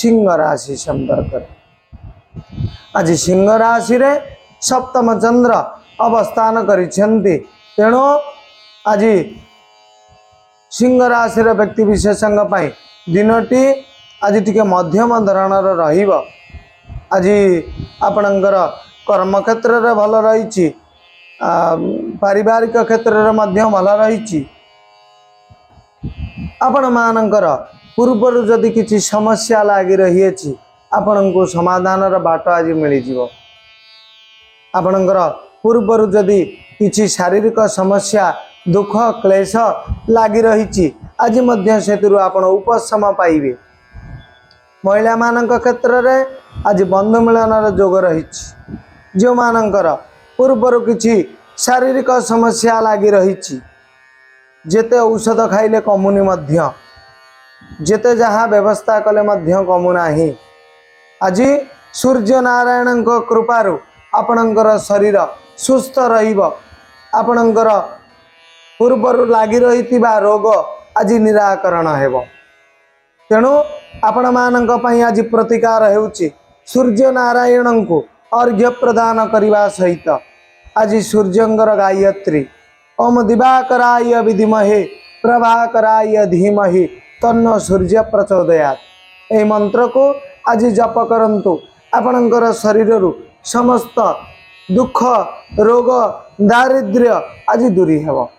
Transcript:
सिंह राशि संपर्क। आज सिंह राशि रे सप्तम चंद्र अवस्थान करिसेंती, तेणु आज सिंह राशि व्यक्ति विशेषज्ञ दिनटी आज टिके मध्यम धरणर रहिबो। आज आपणकर कर्म क्षेत्र रे भल रही, पारिवारिक क्षेत्र रे मध्य भल रही। आपण मानकर पूर्वर जदि किसी समस्या लगी रही है, आपण को समाधान बाट आज मिल जाव। आपणकर पूर्वर जदि किसी शारीरिक समस्या दुख क्लेश लगी रही, आज से आपण उपशम पाइबे। महिला मान क्षेत्र में आज बंधु मिलन जोग रही, जो मानकर पूर्वर किसी शारीरिक समस्या लगी रही, जेते औषध खाइले कमुनी मध्य, जेते जहाँ व्यवस्था कले मध्य कमुना। आज सूर्य नारायण कृपारु आपणकर शरीर सुस्थ रहिबो। आपणकर पूर्वर लगी रही रोग आज निराकरण हेबो। तेणु आपण मानक पई आज प्रतिकार हेउची सूर्य नारायण को अर्घ्य प्रदान करने सहित आज सूर्यंकर गायत्री ओम दिवाकराय विद्महे प्रभाकराय धीमहि तन्नो सूर्य प्रचोदयात्। ए मंत्र को आज जप करंतु, आपणकर शरीर समस्त दुख रोग दारिद्र्य आज दूरी हेबो।